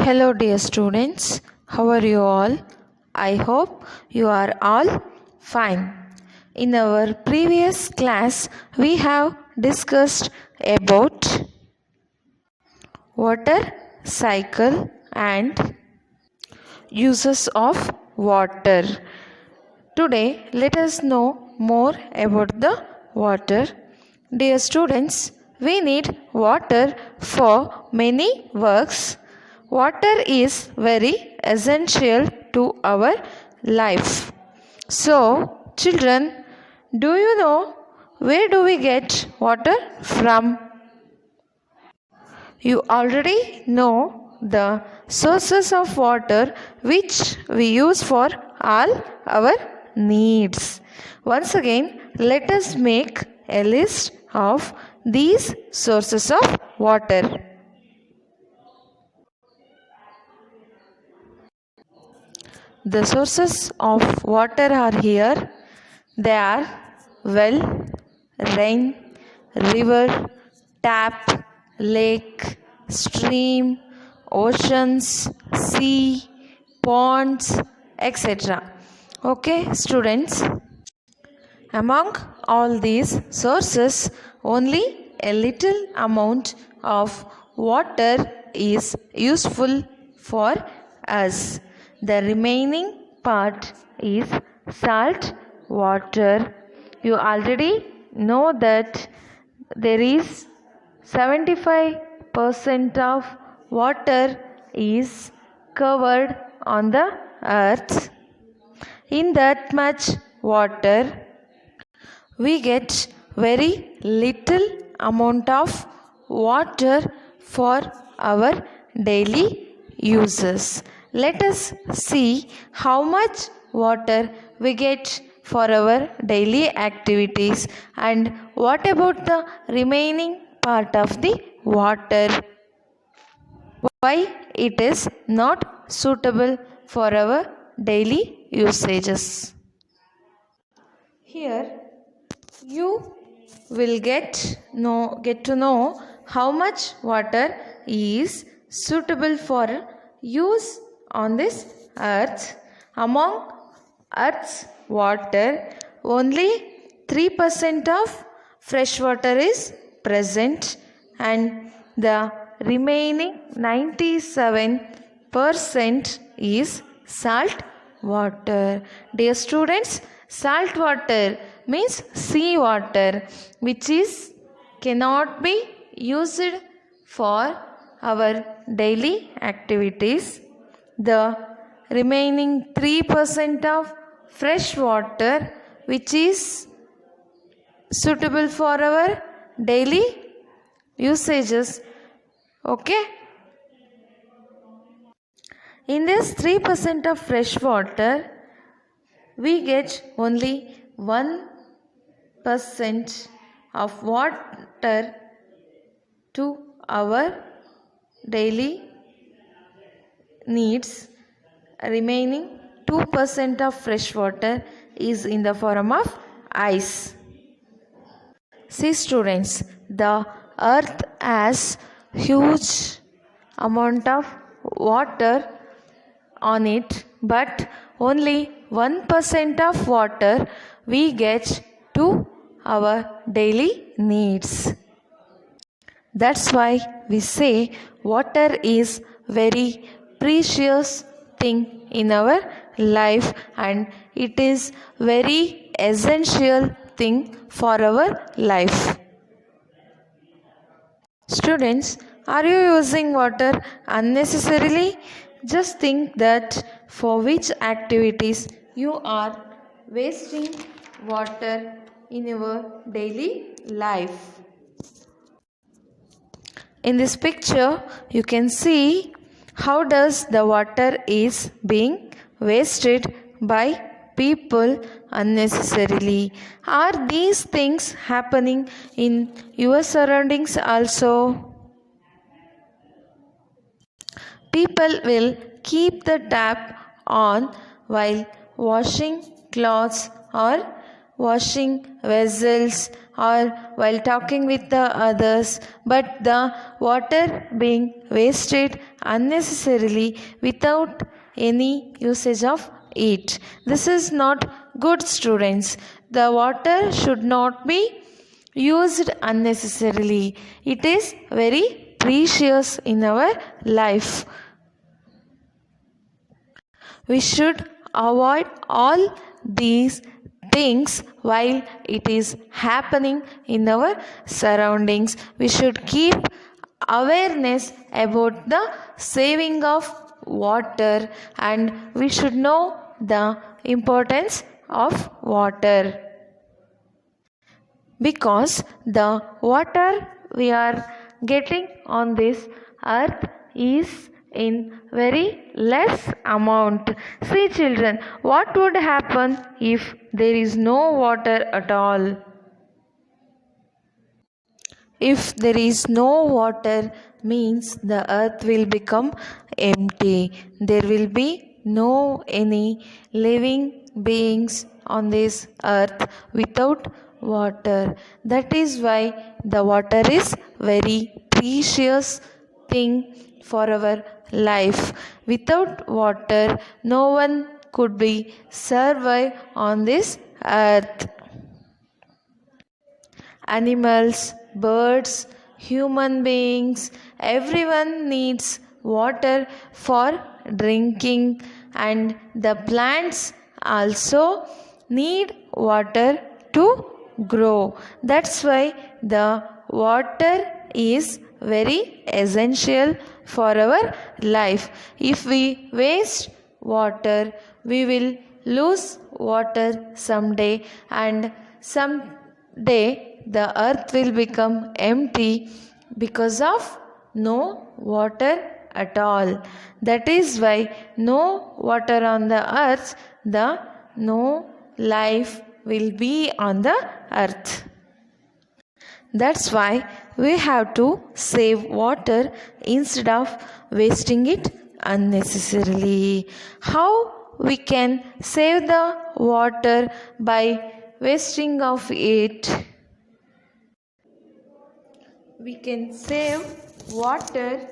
Hello, dear students. How are you all? I hope you are all fine. In our previous class, we have discussed about water cycle and uses of water. Today, let us know more about the water. Dear students, we need water for many works. Water is very essential to our life. So, children, do you know where do we get water from? You already know the sources of water which we use for all our needs. Once again, let us make a list of these sources of water. The sources of water are here. They are well, rain, river, tap, lake, stream, oceans, sea, ponds, etc. Okay, students. Among all these sources, only a little amount of water is useful for us. The remaining part is salt water. You already know that there is 75% of water is covered on the earth. In that much water, we get very little amount of water for our daily uses. Let us see how much water we get for our daily activities and what about the remaining part of the water. Why it is not suitable for our daily usages. Here you will get to know how much water is suitable for use on this earth. Among earth's water, only 3% of fresh water is present and the remaining 97% is salt water. Dear students, salt water means sea water which is cannot be used for our daily activities. The remaining 3% of fresh water which is suitable for our daily usages. Okay. In this 3% of fresh water, we get only 1% of water to our daily needs. Remaining 2% of fresh water is in the form of ice. See students, the earth has huge amount of water on it, but only 1% of water we get to our daily needs. That's why we say water is very precious thing in our life and it is very essential thing for our life. Students, are you using water unnecessarily? Just think that for which activities you are wasting water in your daily life. In this picture, you can see how does the water is being wasted by people unnecessarily. Are these things happening in your surroundings also? People will keep the tap on while washing clothes or washing vessels or while talking with the others, but the water being wasted unnecessarily without any usage of it. This is not good, students. The water should not be used unnecessarily. It is very precious in our life. We should avoid all these things while it is happening in our surroundings. We should keep awareness about the saving of water, and we should know the importance of water, because the water we are getting on this earth is in very less amount. See children, what would happen if there is no water at all? If there is no water, means the earth will become empty. There will be no any living beings on this earth without water. That is why the water is very precious thing for our life. Without water, no one could be survive on this earth. Animals, birds, human beings, everyone needs water for drinking, and the plants also need water to grow. That's why the water is very essential for our life. If we waste water, we will lose water someday, and someday the earth will become empty because of no water at all. That is why no water on the earth, the no life will be on the earth. That's why we have to save water instead of wasting it unnecessarily. How we can save the water by wasting of it? We can save water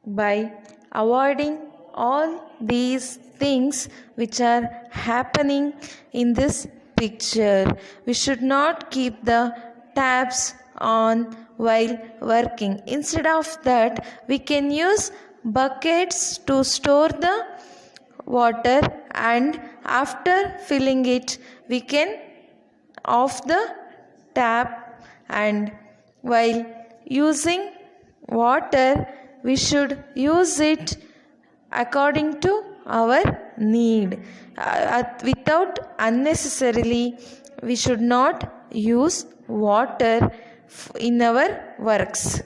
by avoiding all these things which are happening in this picture. We should not keep the taps on while working. Instead of that, we can use buckets to store the water, and after filling it, we can off the tap. And while using water, we should use it according to our need. Without unnecessarily, we should not use water in our works.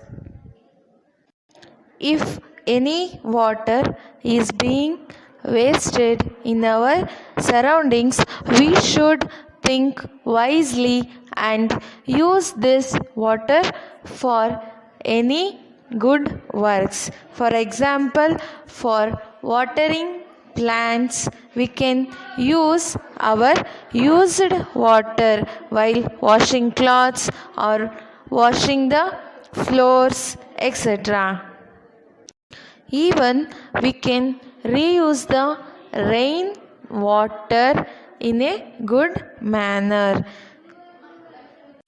If any water is being wasted in our surroundings, we should think wisely and use this water for any good works. For example, for watering plants, we can use our used water while washing clothes or washing the floors, etc. Even we can reuse the rain water in a good manner.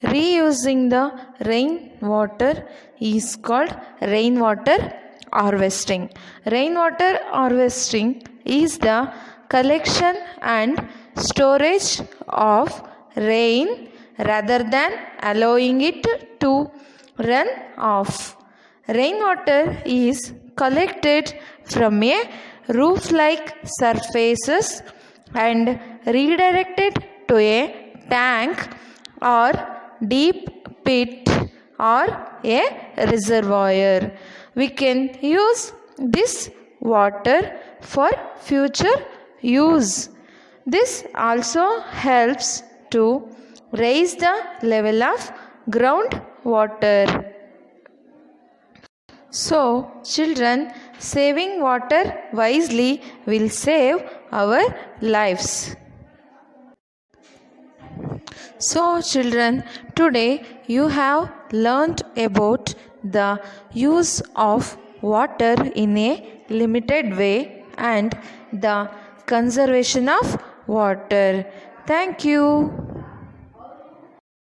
Reusing the rainwater is called rainwater harvesting. Rainwater harvesting is the collection and storage of rain rather than allowing it to run off. Rainwater is collected from a roof-like surfaces and redirected to a tank or deep pit or a reservoir. We can use this water for future use. This also helps to raise the level of groundwater. So, children, saving water wisely will save our lives. So, children, today you have learned about the use of water in a limited way and the conservation of water. Thank you.